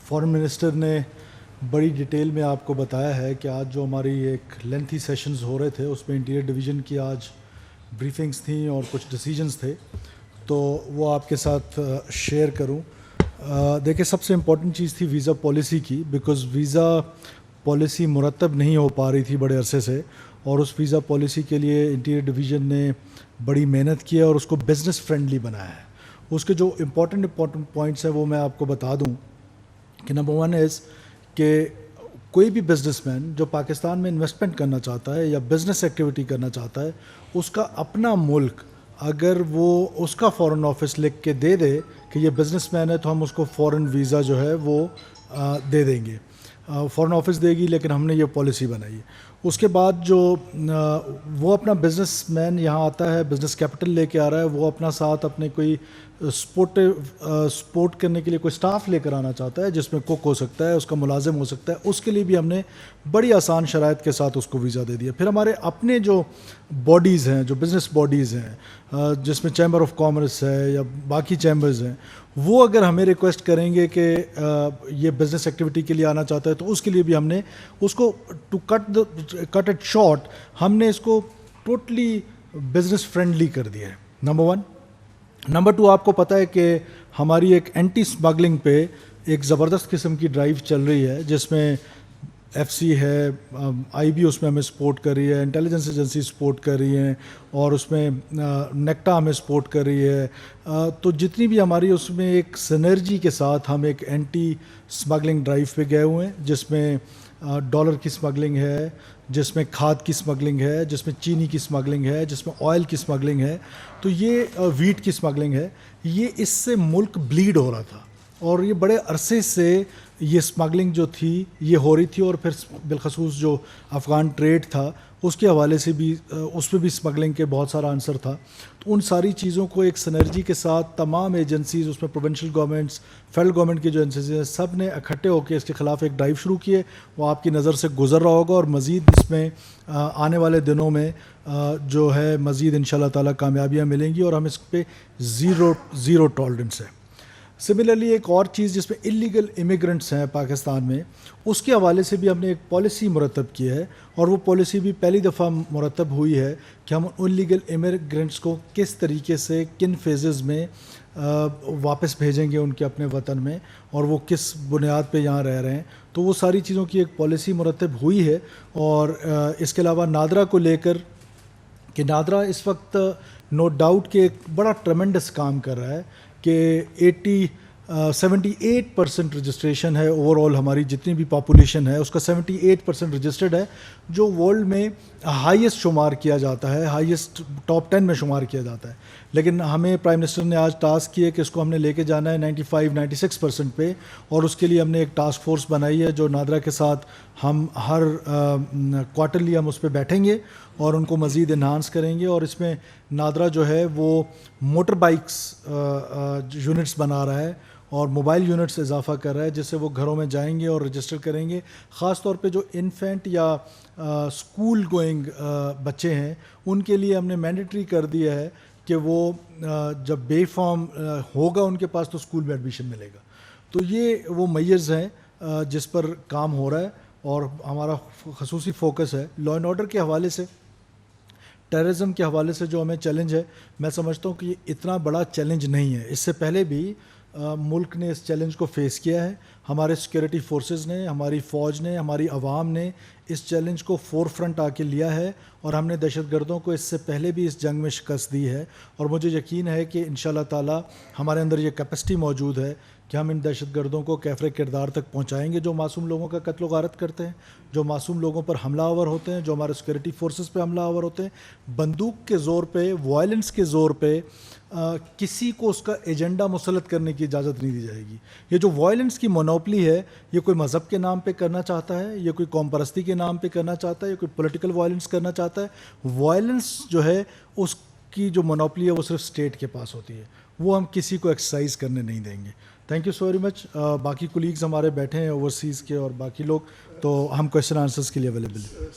Foreign minister نے بڑی detail میں آپ کو بتایا ہے کہ آج جو ہماری ایک لینتھی سیشنز ہو رہے تھے اس میں انٹیریئر ڈویژن کی آج بریفنگز تھیں اور کچھ ڈیسیجنز تھے، تو وہ آپ کے ساتھ شیئر کروں۔ دیکھیں، سب سے امپورٹنٹ چیز تھی ویزا پالیسی کی، بیکاز ویزا پالیسی مرتب نہیں ہو پا رہی تھی بڑے عرصے سے، اور اس ویزا پالیسی کے لیے انٹیریئر ڈویژن نے بڑی محنت کی ہے اور اس کو بزنس فرینڈلی بنایا ہے۔ اس کے جو امپورٹنٹ پوائنٹس ہیں وہ میں آپ کو بتا دوں کہ نمبر 1 از کہ کوئی بھی بزنس مین جو پاکستان میں انویسٹمنٹ کرنا چاہتا ہے یا بزنس ایکٹیویٹی کرنا چاہتا ہے، اس کا اپنا ملک اگر وہ اس کا فارن آفس لکھ کے دے دے کہ یہ بزنس مین ہے تو ہم اس کو فارن ویزا جو ہے وہ دے دیں گے۔ فارن آفس دے گی، لیکن ہم نے یہ پالیسی بنائی ہے۔ اس کے بعد جو وہ اپنا بزنس مین یہاں آتا ہے، بزنس کیپٹل لے کے آ رہا ہے، وہ اپنا ساتھ اپنے کوئی سپورٹ کرنے کے لیے کوئی سٹاف لے کر آنا چاہتا ہے، جس میں کوک ہو سکتا ہے، اس کا ملازم ہو سکتا ہے، اس کے لیے بھی ہم نے بڑی آسان شرائط کے ساتھ اس کو ویزا دے دیا۔ پھر ہمارے اپنے جو باڈیز ہیں، جو بزنس باڈیز ہیں، جس میں چیمبر آف کامرس ہے یا باقی چیمبرز ہیں، وہ اگر ہمیں ریکویسٹ کریں گے کہ یہ بزنس ایکٹیویٹی کے لیے آنا چاہتا ہے تو اس کے لیے بھی ہم نے اس کو ٹو کٹ اٹ شارٹ، ہم نے اس کو ٹوٹلی بزنس فرینڈلی کر دیا ہے، نمبر 1۔ نمبر 2، آپ کو پتہ ہے کہ ہماری ایک اینٹی اسمگلنگ پہ ایک زبردست قسم کی ڈرائیو چل رہی ہے، جس میں ایف سی ہے، آئی بی اس میں ہمیں سپورٹ کر رہی ہے، انٹیلیجنس ایجنسی سپورٹ کر رہی ہیں، اور اس میں نیکٹا ہمیں سپورٹ کر رہی ہے۔ تو جتنی بھی ہماری اس میں ایک سنرجی کے ساتھ ہم ایک اینٹی اسمگلنگ ڈرائیو پہ گئے ہوئے ہیں، جس میں ڈالر کی اسمگلنگ ہے، جس میں کھاد کی اسمگلنگ ہے، جس میں چینی کی اسمگلنگ ہے، جس میں آئل کی اسمگلنگ ہے، تو یہ ویٹ کی اسمگلنگ ہے۔ یہ اس سے ملک بلیڈ ہو رہا تھا، اور یہ بڑے عرصے سے یہ اسمگلنگ جو تھی یہ ہو رہی تھی، اور پھر بالخصوص جو افغان ٹریڈ تھا اس کے حوالے سے بھی اس پہ بھی اسمگلنگ کے بہت سارا عنصر تھا۔ تو ان ساری چیزوں کو ایک سنرجی کے ساتھ تمام ایجنسیز، اس میں پروونشل گورنمنٹس، فیڈرل گورنمنٹ کی جو ایجنسیز ہیں، سب نے اکٹھے ہو کے اس کے خلاف ایک ڈرائیو شروع کی ہے۔ وہ آپ کی نظر سے گزر رہا ہوگا، اور مزید اس میں آنے والے دنوں میں جو ہے مزید انشاءاللہ تعالیٰ کامیابیاں ملیں گی، اور ہم اس پہ زیرو ٹالرنس ہے۔ سملرلی ایک اور چیز جس میں الیگل امیگرنٹس ہیں پاکستان میں، اس کے حوالے سے بھی ہم نے ایک پالیسی مرتب کی ہے، اور وہ پالیسی بھی پہلی دفعہ مرتب ہوئی ہے کہ ہم انلیگل امیگرنٹس کو کس طریقے سے کن فیزز میں واپس بھیجیں گے ان کے اپنے وطن میں، اور وہ کس بنیاد پہ یہاں رہ رہے ہیں۔ تو وہ ساری چیزوں کی ایک پالیسی مرتب ہوئی ہے۔ اور اس کے علاوہ نادرا کو لے کر کہ نادرا اس وقت نو ڈاؤٹ کہ ایک بڑا ٹرمنڈس کام کر رہا ہے کہ 78% رجسٹریشن ہے اوور آل، ہماری جتنی بھی پاپولیشن ہے اس کا 78% رجسٹرڈ ہے، جو ورلڈ میں ہائیسٹ شمار کیا جاتا ہے، ہائیسٹ ٹاپ 10 میں شمار کیا جاتا ہے۔ لیکن ہمیں پرائم منسٹر نے آج ٹاسک کیا کہ اس کو ہم نے لے کے جانا ہے 95-96% پہ، اور اس کے لیے ہم نے ایک ٹاسک فورس بنائی ہے جو نادرا کے ساتھ ہم ہر کوارٹرلی ہم اس پہ بیٹھیں گے اور ان کو مزید انہانس کریں گے۔ اور اس میں نادرا جو ہے وہ موٹر بائکس یونٹس بنا رہا ہے اور موبائل یونٹس اضافہ کر رہا ہے، جس سے وہ گھروں میں جائیں گے اور رجسٹر کریں گے۔ خاص طور پہ جو انفینٹ یا اسکول گوئنگ بچے ہیں ان کے لیے ہم نے مینڈیٹری کر دیا ہے کہ وہ جب بے فارم ہوگا ان کے پاس تو اسکول میں ایڈمیشن ملے گا۔ تو یہ وہ میئرز ہیں جس پر کام ہو رہا ہے، اور ہمارا خصوصی فوکس ہے لا اینڈ آرڈر کے حوالے سے، ٹیررزم کے حوالے سے جو ہمیں چیلنج ہے۔ میں سمجھتا ہوں کہ یہ اتنا بڑا چیلنج نہیں ہے، اس سے پہلے بھی ملک نے اس چیلنج کو فیس کیا ہے۔ ہمارے سیکورٹی فورسز نے، ہماری فوج نے، ہماری عوام نے اس چیلنج کو فور فرنٹ آ کے لیا ہے، اور ہم نے دہشت گردوں کو اس سے پہلے بھی اس جنگ میں شکست دی ہے، اور مجھے یقین ہے کہ انشاءاللہ تعالی ہمارے اندر یہ کیپیسٹی موجود ہے کہ ہم ان دہشت گردوں کو کیفر کردار تک پہنچائیں گے جو معصوم لوگوں کا قتل و غارت کرتے ہیں، جو معصوم لوگوں پر حملہ آور ہوتے ہیں، جو ہمارے سیکورٹی فورسز پہ حملہ آور ہوتے ہیں۔ بندوق کے زور پہ، وائلنس کے زور پہ کسی کو اس کا ایجنڈا مسلط کرنے کی اجازت نہیں دی جائے گی۔ یہ جو وائلنس کی مونوپلی ہے، یہ کوئی مذہب کے نام پہ کرنا چاہتا ہے، یہ کوئی قوم پرستی کے نام پہ کرنا چاہتا ہے، یہ کوئی پولیٹیکل وائلنس کرنا چاہتا ہے۔ وائلنس جو ہے اس کی جو مونوپلی ہے وہ صرف اسٹیٹ کے پاس ہوتی ہے، وہ ہم کسی کو ایکسرسائز کرنے نہیں دیں گے۔ Thank you so very much. باقی کولیگز ہمارے بیٹھے ہیں اوورسیز کے اور باقی لوگ، تو ہم کویشچن آنسرز کے لیے اویلیبل ہیں۔